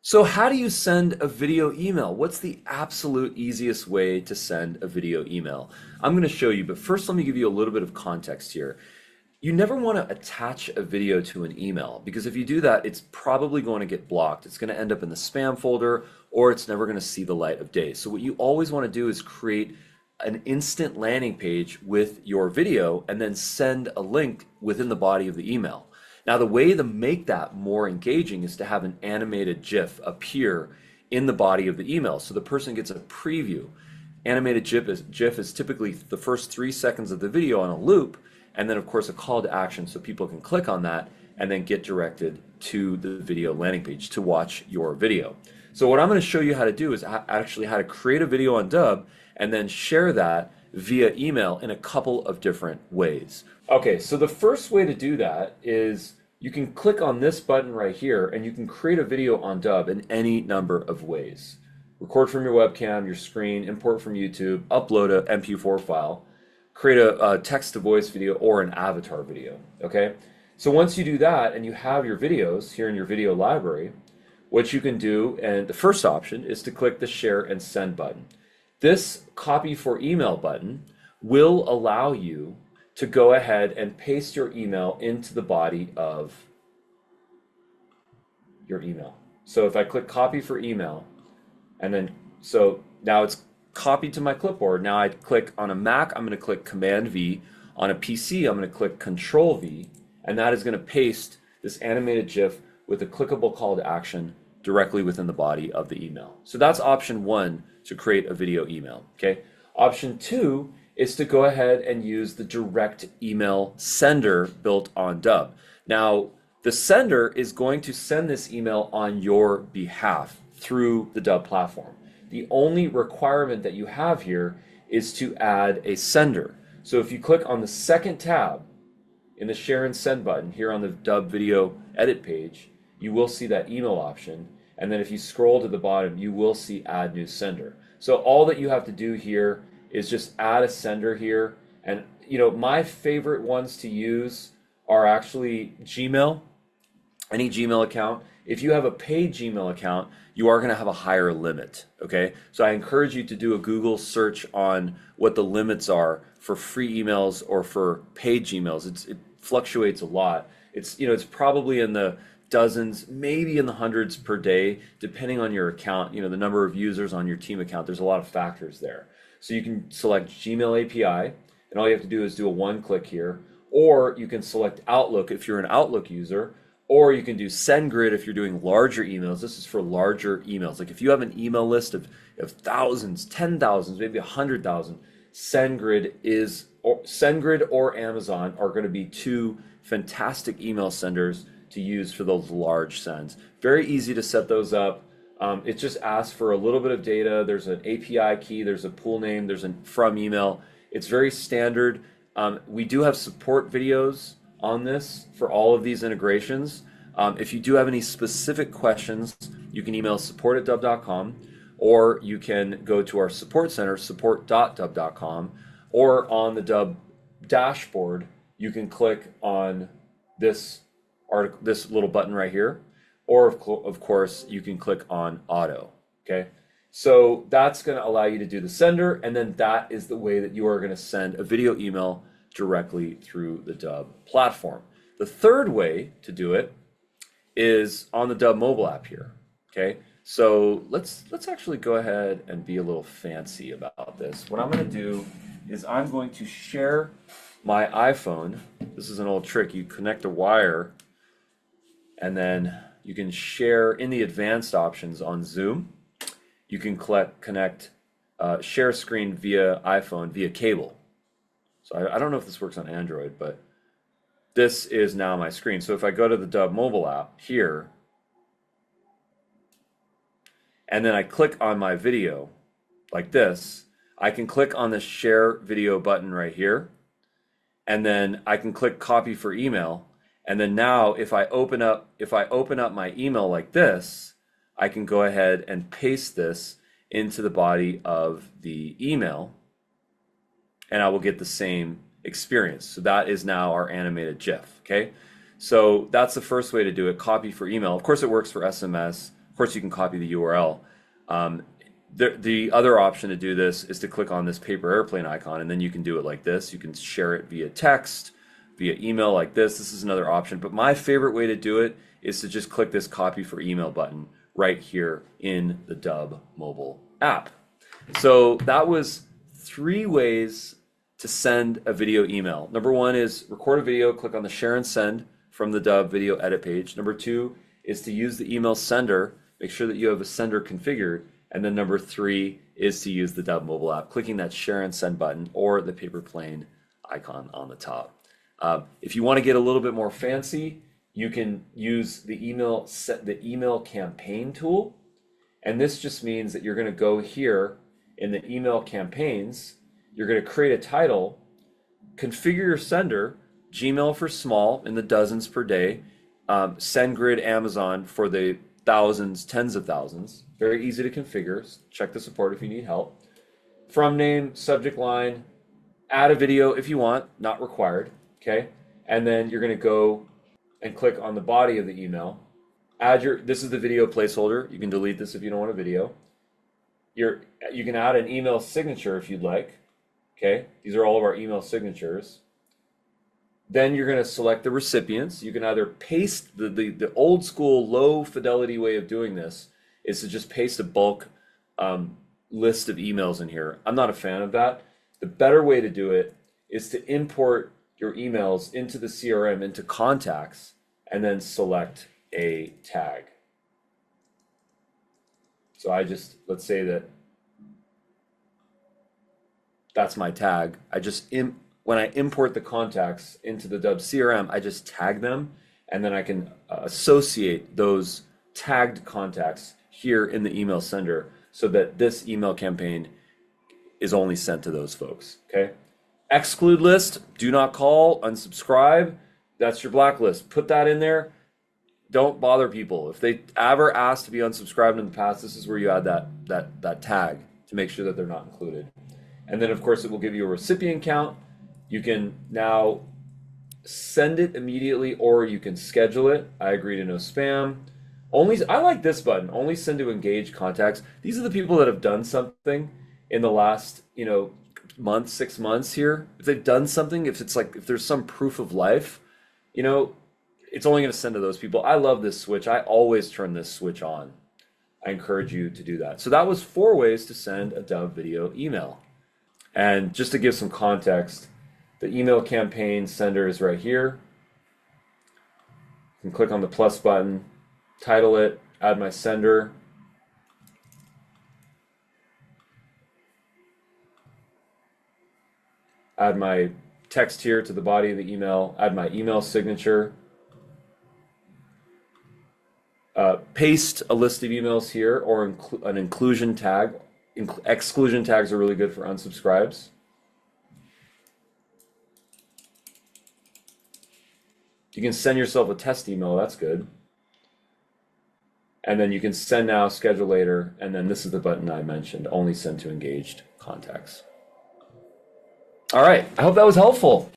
So how do you send a video email? What's the absolute easiest way to send a video email? I'm going to show you, but first let me give you a little bit of context here. You never want to attach a video to an email because if you do that, it's probably going to get blocked. It's going to end up in the spam folder or it's never going to see the light of day. So what you always want to do is create an instant landing page with your video and then send a link within the body of the email. Now, the way to make that more engaging is to have an animated GIF appear in the body of the email so the person gets a preview. Animated GIF is typically the first 3 seconds of the video on a loop, and then, of course, a call to action so people can click on that and then get directed to the video landing page to watch your video. So what I'm going to show you how to do is actually how to create a video on Dubb and then share that via email in a couple of different ways. Okay, so the first way to do that is you can click on this button right here and you can create a video on Dubb in any number of ways. Record from your webcam, your screen, import from YouTube, upload a MP4 file, create a text-to-voice video or an avatar video, okay? So once you do that and you have your videos here in your video library, what you can do, and the first option is to click the share and send button. This copy for email button will allow you to go ahead and paste your email into the body of your email. So if I click copy for email, and then, so now it's copied to my clipboard. Now I click on a Mac, I'm going to click Command V. On a PC, I'm going to click Control V, and that is going to paste this animated GIF with a clickable call to action directly within the body of the email. So that's option one to create a video email, okay? Option two is to go ahead and use the direct email sender built on Dubb. Now, the sender is going to send this email on your behalf through the Dubb platform. The only requirement that you have here is to add a sender. So if you click on the second tab in the share and send button here on the Dubb video edit page, you will see that email option. And then if you scroll to the bottom, you will see add new sender. So all that you have to do here is just add a sender here. And my favorite ones to use are actually Gmail, any Gmail account. If you have a paid Gmail account, you are going to have a higher limit, okay? So I encourage you to do a Google search on what the limits are for free emails or for paid Gmails. It fluctuates a lot. It's probably in the dozens, maybe in the hundreds per day, depending on your account, the number of users on your team account. There's a lot of factors there. So you can select Gmail API, and all you have to do is do a one-click here, or you can select Outlook if you're an Outlook user, or you can do SendGrid if you're doing larger emails. This is for larger emails. Like if you have an email list of thousands, 10,000, maybe 100,000, SendGrid or Amazon are going to be two fantastic email senders to use for those large sends. Very easy to set those up. It just asks for a little bit of data. There's an API key, there's a pool name, there's a from email. It's very standard. We do have support videos on this for all of these integrations. If you do have any specific questions, you can email support@dubb.com, or you can go to our support center, support.dubb.com, or on the Dubb dashboard, you can click on this little button right here, or of course, you can click on auto, okay? So that's gonna allow you to do the sender, and then that is the way that you are gonna send a video email directly through the Dubb platform. The third way to do it is on the Dubb mobile app here, okay? So let's actually go ahead and be a little fancy about this. What I'm gonna do is I'm going to share my iPhone. This is an old trick. You connect a wire and then you can share in the advanced options on Zoom. You can connect share screen via iPhone via cable. So I don't know if this works on Android, but this is now my screen. So if I go to the Dubb mobile app here, and then I click on my video like this, I can click on the share video button right here, and then I can click copy for email. And then now if I open up my email like this, I can go ahead and paste this into the body of the email, and I will get the same experience. So that is now our animated GIF, okay? So that's the first way to do it, copy for email. Of course it works for SMS, of course, you can copy the URL. Um, the other option to do this is to click on this paper airplane icon, and then you can do it like this. You can share it via text, via email like this. This is another option, but my favorite way to do it is to just click this copy for email button right here in the Dubb mobile app. So that was 3 ways to send a video email. Number 1 is record a video, click on the share and send from the Dubb video edit page. Number 2 is to use the email sender, make sure that you have a sender configured. And then number 3 is to use the Dubb mobile app, clicking that share and send button or the paper plane icon on the top. If you want to get a little bit more fancy, you can use the email campaign tool. And this just means that you're going to go here in the email campaigns, you're going to create a title, configure your sender, Gmail for small in the dozens per day, SendGrid Amazon for the thousands, tens of thousands. Very easy to configure. Check the support if you need help. From name, subject line, add a video if you want, not required, okay? And then you're going to go and click on the body of the email. This is the video placeholder. You can delete this if you don't want a video. You can add an email signature if you'd like, okay? These are all of our email signatures. Then you're going to select the recipients. You can either paste the old school low fidelity way of doing this is to just paste a bulk list of emails in here. I'm not a fan of that. The better way to do it is to import your emails into the CRM, into contacts, and then select a tag. So let's say that's my tag. When I import the contacts into the Dubb CRM, I just tag them, and then I can associate those tagged contacts here in the email sender so that this email campaign is only sent to those folks, okay? Exclude list, do not call, unsubscribe, that's your blacklist. Put that in there. Don't bother people. If they ever ask to be unsubscribed in the past, this is where you add that tag to make sure that they're not included. And then, of course, it will give you a recipient count. You can now send it immediately, or you can schedule it. I agree to no spam. I like this button, only send to engaged contacts. These are the people that have done something in the last, month, 6 months here. If they've done something, if there's some proof of life, it's only going to send to those people. I love this switch. I always turn this switch on. I encourage you to do that. So that was 4 ways to send a Dubb video email. And just to give some context, the email campaign sender is right here. You can click on the plus button, title it, add my sender. Add my text here to the body of the email, add my email signature. Paste a list of emails here, or an inclusion tag. Exclusion tags are really good for unsubscribes. You can send yourself a test email, that's good. And then you can send now, schedule later, and then this is the button I mentioned, only send to engaged contacts. All right, I hope that was helpful.